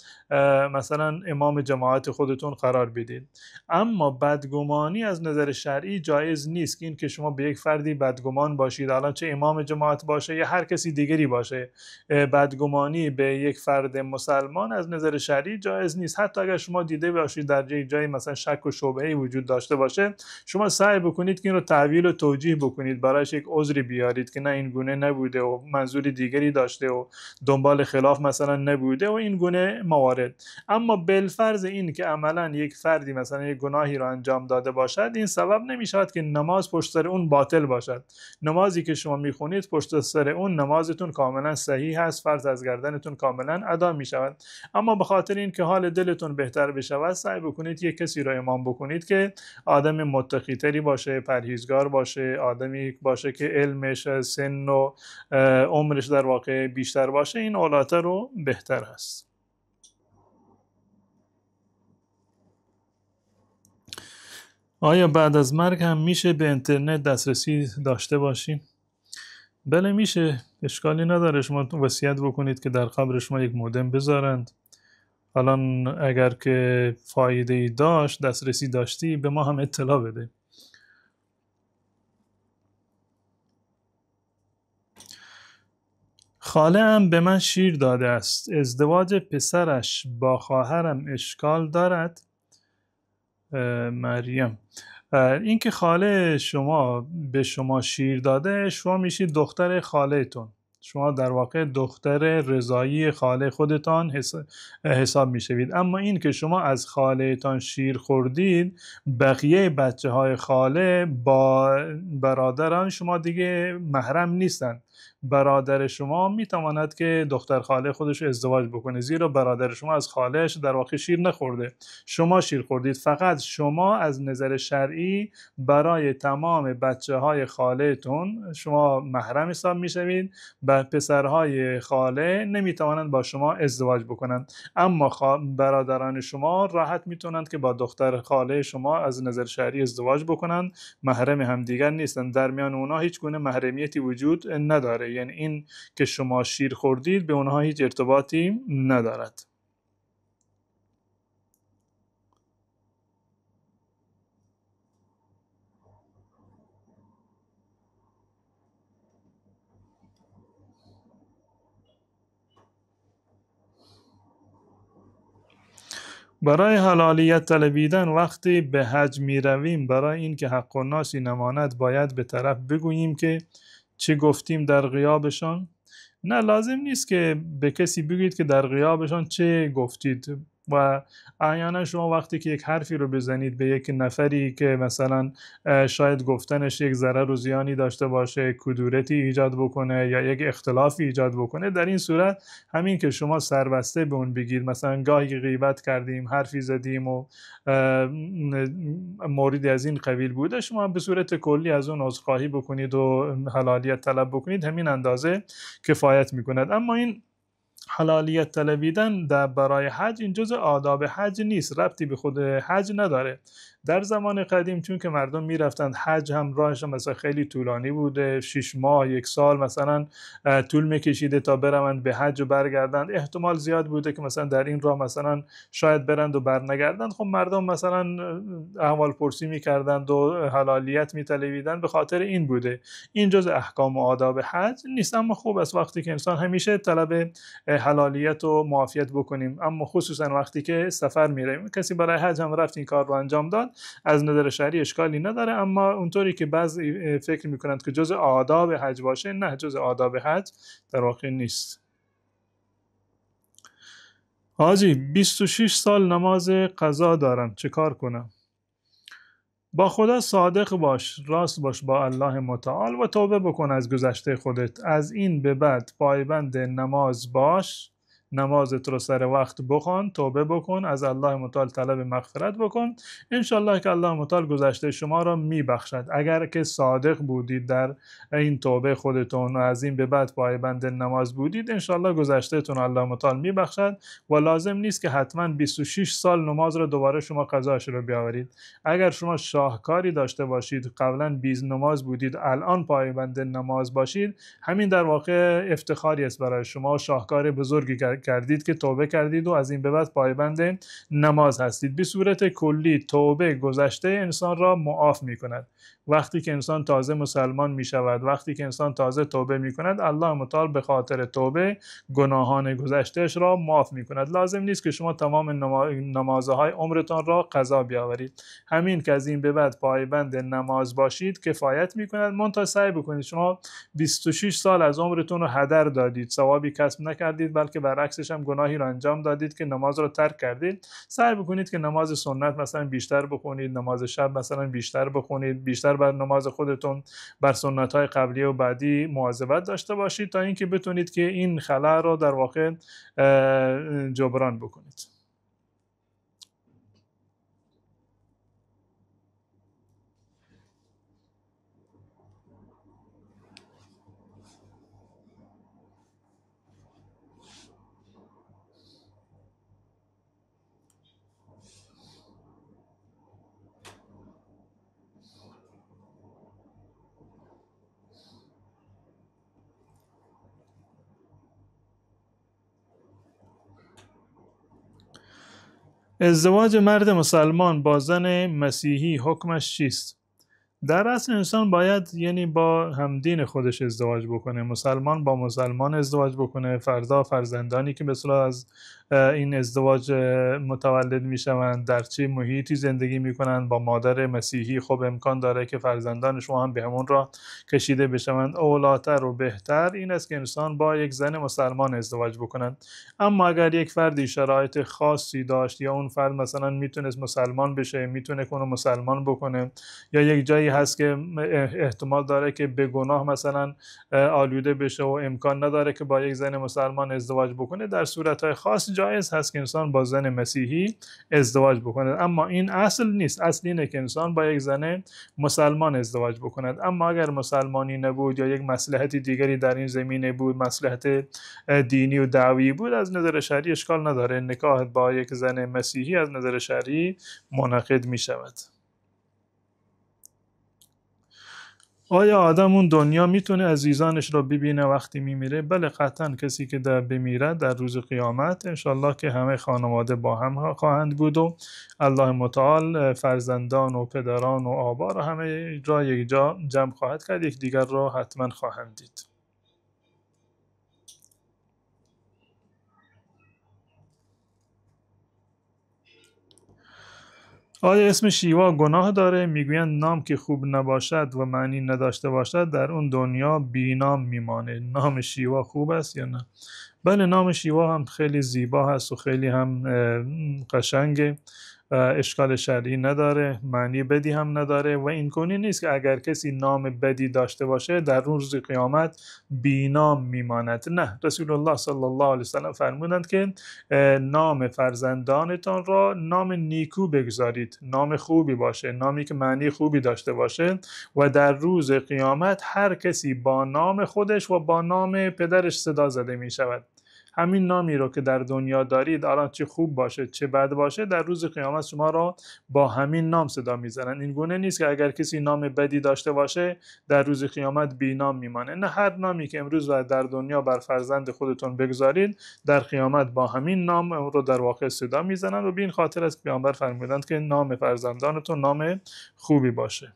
مثلا امام جماعت خودتون قرار بدید. اما بدگمانی از نظر شرعی جایز نیست، که این که شما به یک فردی بدگمان باشید، الان چه امام جماعت باشه یا هر کسی دیگری باشه، بدگمانی به یک فرد مسلمان از نظر شرعی جایز نیست. حتی اگر شما دیده باشید در جای مثلا شک و شبهه‌ای وجود داشته باشه، شما سعی بکنید که این رو تعویل و توجیه بکنید، برایش یک عذری بیارید که نه این گونه نبوده و منظور دیگری داشته و دنبال خلاف مثلا نبوده و این گونه موارد. اما بالفرض این که عملا یک فردی مثلا یک گناهی را انجام داده باشد، این سبب نمیشود که نماز پشت سر اون باطل باشد. نمازی که شما میخونید پشت سر اون نمازتون کاملا صحیح هست، فرض از گردنتون کاملا ادا میشود. اما به خاطر این که حال دلتون بهتر بشود، سعی بکنید یک کسی را امام بکنید که آدم متقی تری باشه، پرهیزگار باشه، آدمی باشه که علمش، سن و عمرش در واقع بیشتر باشه. این اولاتر و بهتر هست. آیا بعد از مرگ هم میشه به اینترنت دسترسی داشته باشیم؟ بله میشه، اشکالی نداره. شما وصیت بکنید که در قبر شما یک مودم بذارند. الان اگر که فایده ای داشت، دسترسی داشتی، به ما هم اطلاع بده. خاله هم به من شیر داده است، ازدواج پسرش با خواهرم اشکال دارد؟ مریم، این که خاله شما به شما شیر داده، شما میشید دختر خالهتون، شما در واقع دختر رضایی خاله خودتان حساب میشوید. اما این که شما از خالهتان شیر خوردید، بقیه بچه های خاله با برادران شما دیگه محرم نیستند. برادر شما میتواند که دختر خاله خودش ازدواج بکنه، زیرا برادر شما از خالهش در واقع شیر نخورده، شما شیر خوردید. فقط شما از نظر شرعی برای تمام بچه های خالهتون شما محرم حساب میشوید. پسرهای خاله نمیتوانند با شما ازدواج بکنند، اما برادران شما راحت میتونند که با دختر خاله شما از نظر شرعی ازدواج بکنند، محرم همدیگر نیستند. در میان اونها هیچ گونه محرمیتی وجود نداره، یعنی این که شما شیر خوردید به اونها هیچ ارتباطی ندارد. برای حلالیت طلبیدن وقتی به حج می رویم، برای اینکه حق الناسی نماند باید به طرف بگوییم که چه گفتیم در غیابشان؟ نه، لازم نیست که به کسی بگویید که در غیابشان چه گفتید. و احیانا شما وقتی که یک حرفی رو بزنید به یک نفری که مثلا شاید گفتنش یک ضرر و زیانی داشته باشه، کدورتی ایجاد بکنه یا یک اختلافی ایجاد بکنه، در این صورت همین که شما سربسته به اون بگید، مثلا گاهی غیبت کردیم، حرفی زدیم و موردی از این قبیل بوده، شما به صورت کلی از اون عذرخواهی بکنید و حلالیت طلب بکنید، همین اندازه کفایت میکند. اما این حلالیت طلبیدن در برای حج، این جزء آداب حج نیست، ربطی به خود حج نداره. در زمان قدیم چون که مردم میرفتند حج، هم راهش مثلا خیلی طولانی بوده، 6 ماه 1 سال مثلا طول میکشیده تا بروند به حج و برگردند، احتمال زیاد بوده که مثلا در این راه مثلا شاید برند و برنگردند. خب مردم مثلا احوال پرسی میکردند و حلالیت میطلبیدند، به خاطر این بوده. این جزء احکام و آداب حج نیست. اما خوب است وقتی که انسان همیشه طلب حلالیت و معافیت بکنیم، اما خصوصا وقتی که سفر میریم. کسی برای حج هم رفت این کار رو انجام داد، از نظر شرعی اشکالی نداره. اما اونطوری که بعضی فکر میکنند که جزء آداب حج باشه، نه، جزء آداب حج در واقع نیست. حاجی 26 سال نماز قضا دارم، چه کار کنم؟ با خدا صادق باش، راست باش با الله متعال و توبه بکن از گذشته خودت. از این به بعد پایبند نماز باش، نمازت رو سر وقت بخوان، توبه بکن، از الله متعال طلب مغفرت بکن، انشالله که الله متعال گذشته شما را میبخشد. اگر که صادق بودید در این توبه خودتون و از این به بعد پایبند نماز بودید، انشالله گذشته تون الله متعال میبخشد و لازم نیست که حتما 26 سال نماز را دوباره شما قضاش رو بیاورید. اگر شما شاهکاری داشته باشید، قبلا 20 نماز بودید، الان پایبند نماز باشید، همین در واقع افتخاری است برای شما، شاهکار بزرگی کردید که توبه کردید و از این به بعد پایبند نماز هستید. به صورت کلی توبه گذشته انسان را معاف می کند. وقتی که انسان تازه مسلمان می شود، وقتی که انسان تازه توبه می کند، الله متعال به خاطر توبه گناهان گذشتهش را معاف می کند. لازم نیست که شما تمام نمازهای عمرتان را قضا بیاورید. همین که از این به بعد پایبند نماز باشید کفایت می کند. منتها سعی بکنید، شما 26 سال از عمرتون رو هدر دادید، ثوابی کسب نکردید، بلکه برعکسش هم گناهی را انجام دادید که نماز رو ترک کردید. سعی بکنید که نماز سنت مثلا بیشتر بخونید، نماز شب مثلا بیشتر بخونید، بیشتر بر نماز خودتون بر سنت های قبلی و بعدی مواظبت داشته باشید تا اینکه بتونید که این خلأ رو در واقع جبران بکنید. ازدواج مرد مسلمان با زن مسیحی حکمش چیست؟ در اصل انسان باید یعنی با همدین خودش ازدواج بکنه، مسلمان با مسلمان ازدواج بکنه، فردا فرزندانی که به اصطلاح از این ازدواج متولد میشوند در چه محیطی زندگی میکنند، با مادر مسیحی خب امکان داره که فرزندان شما هم به همون راه کشیده بشوند. اولاتر و بهتر این است که انسان با یک زن مسلمان ازدواج بکنند. اما اگر یک فردی شرایط خاصی داشت یا اون فرد مثلا میتونست مسلمان بشه، میتونه کنه مسلمان بکنه، یا یک جایی هست که احتمال داره که به گناه مثلا آلوده بشه و امکان نداره که با یک زن مسلمان ازدواج بکنه، در صورتهای خاص جایز هست که انسان با زن مسیحی ازدواج بکنه. اما این اصل نیست، اصل اینه که انسان با یک زن مسلمان ازدواج بکند. اما اگر مسلمانی نبود یا یک مصلحت دیگری در این زمینه بود، مصلحت دینی و دعوی بود، از نظر شرعی اشکال نداره، نکاح با یک زن مسیحی از نظر شرعی منعقد می شود. آیا آدم اون دنیا میتونه عزیزانش رو ببینه وقتی میمیره؟ بله قطعا. کسی که بمیره در روز قیامت انشالله که همه خانواده با هم خواهند بود و الله متعال فرزندان و پدران و آبا رو همه جا یک جا جمع خواهد کرد، یک دیگر رو حتما خواهند دید. آیا اسم شیوا گناه داره؟ میگویند نام که خوب نباشد و معنی نداشته باشد در اون دنیا بینام میمانه. نام شیوا خوب است یا نه؟ بله، نام شیوا هم خیلی زیبا هست و خیلی هم قشنگه، اشکال شرعی نداره، معنی بدی هم نداره و این گونه نیست که اگر کسی نام بدی داشته باشه در روز قیامت بینام میماند. نه، رسول الله صلی الله علیه وسلم فرمودند که نام فرزندانتان را نام نیکو بگذارید، نام خوبی باشه، نامی که معنی خوبی داشته باشه و در روز قیامت هر کسی با نام خودش و با نام پدرش صدا زده می شود. همین نامی رو که در دنیا دارید، الان چه خوب باشه چه بد باشه، در روز قیامت شما را با همین نام صدا میزنن. این گونه نیست که اگر کسی نام بدی داشته باشه در روز قیامت بی نام میمانه. نه، هر نامی که امروز در دنیا بر فرزند خودتون بگذارید در قیامت با همین نام رو در واقع صدا میزنن و به این خاطر است پیامبر فرمودند که نام فرزندانتون نام خوبی باشه.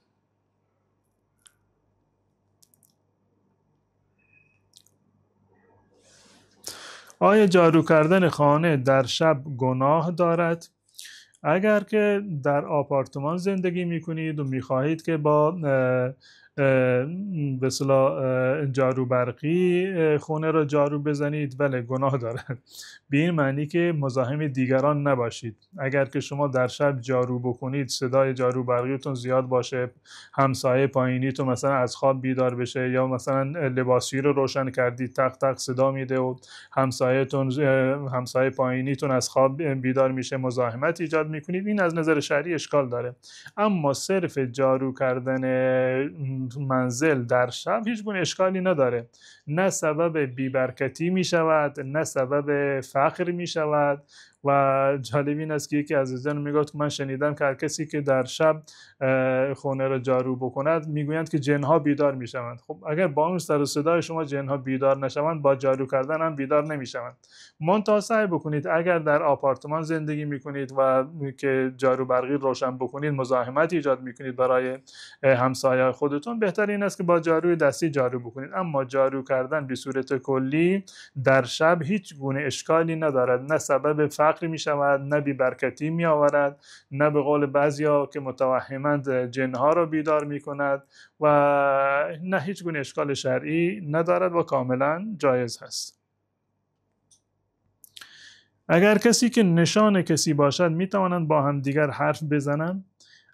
آیا جارو کردن خانه در شب گناه دارد؟ اگر که در آپارتمان زندگی میکنید و میخواهید که با به اصطلاح جارو برقی خونه را جارو بزنید، بله گناه دارد. به این معنی که مزاحم دیگران نباشید. اگر که شما در شب جارو بکنید، صدای جارو برقیتون زیاد باشه، همسایه پایینیتون مثلا از خواب بیدار بشه، یا مثلا لباسی رو روشن کردید تق تق صدا میده و همسایه پایینیتون از خواب بیدار میشه، مزاحمت ایجاد میکنید، این از نظر شرعی اشکال داره. اما صرف جارو کردن منزل در شب هیچ گونه اشکالی نداره، نه سبب بیبرکتی می شود، نه سبب فقر می شود. و جالب این است که یکی از عزیزان میگوید که من شنیدم که هر کسی که در شب خونه را جارو بکند میگویند که جنها بیدار میشوند. خب اگر با اون سر و صدای شما جنها بیدار نشوند، با جارو کردن هم بیدار نمیشوند. منتها سعی بکنید اگر در آپارتمان زندگی میکنید و که جارو برقی روشن بکنید مزاحمت ایجاد میکنید برای همسایه خودتون، بهتر این است که با جاروی دستی جارو بکنید. اما جارو کردن به صورت کلی در شب هیچ گونه اشکالی ندارد، نه سبب فقر می شود، نه بی برکتی می آورد، نه به قول بعضیا که متوهمند جنها را بیدار می کند، و نه هیچ گونه اشکال شرعی ندارد و کاملا جایز هست. اگر کسی که نشان کسی باشد می توانند با هم دیگر حرف بزنند.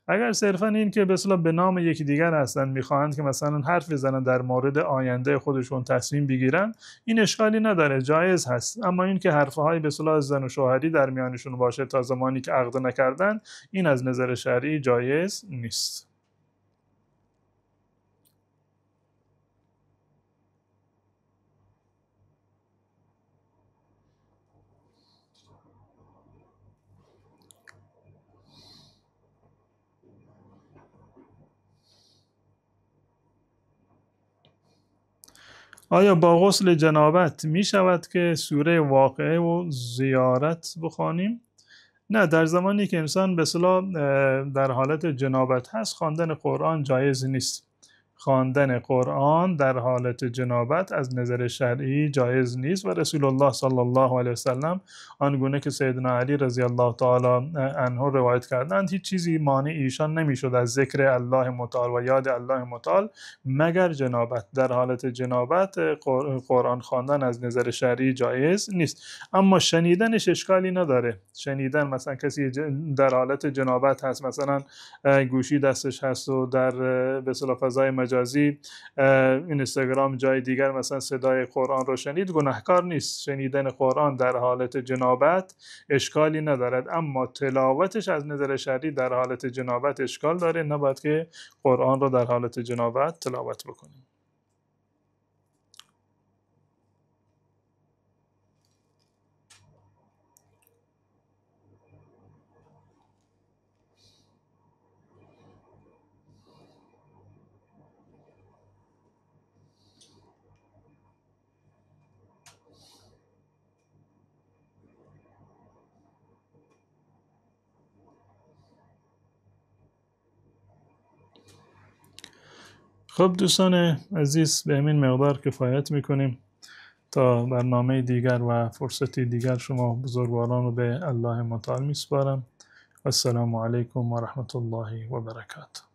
اگر صرفا این که به نام یکی دیگر هستند میخواهند که مثلا حرف بزنن در مورد آینده خودشون تصمیم بگیرن، این اشکالی نداره، جایز هست. اما این که حرفهای به اصطلاح زن و شوهری در میانشون باشه تا زمانی که عقد نکردن، این از نظر شرعی جایز نیست. آیا با غسل جنابت می شود که سوره واقعه و زیارت بخوانیم؟ نه، در زمانی که انسان به اصطلاح در حالت جنابت هست خواندن قرآن جایز نیست. خواندن قرآن در حالت جنابت از نظر شرعی جایز نیست و رسول الله صلی الله علیه وسلم آنگونه که سیدنا علی رضی الله تعالی عنه روایت کردند، هیچ چیزی مانع ایشان نمیشد از ذکر الله متعال و یاد الله متعال مگر جنابت. در حالت جنابت قرآن خواندن از نظر شرعی جایز نیست. اما شنیدنش اشکالی نداره. شنیدن مثلا کسی در حالت جنابت هست، مثلا گوشی دستش هست و در به اصطلاح فضای مجازی اینستاگرام جای دیگر مثلا صدای قرآن رو شنید، گناهکار نیست. شنیدن قرآن در حالت جنابت اشکالی ندارد، اما تلاوتش از نظر شرعی در حالت جنابت اشکال داره. نباید که قرآن رو در حالت جنابت تلاوت بکنیم. خب دوستان عزیز، به همین مقدار کفایت میکنیم. تا برنامه دیگر و فرصتی دیگر شما بزرگواران رو به الله متعال میسپارم. السلام علیکم و رحمت الله و برکاته.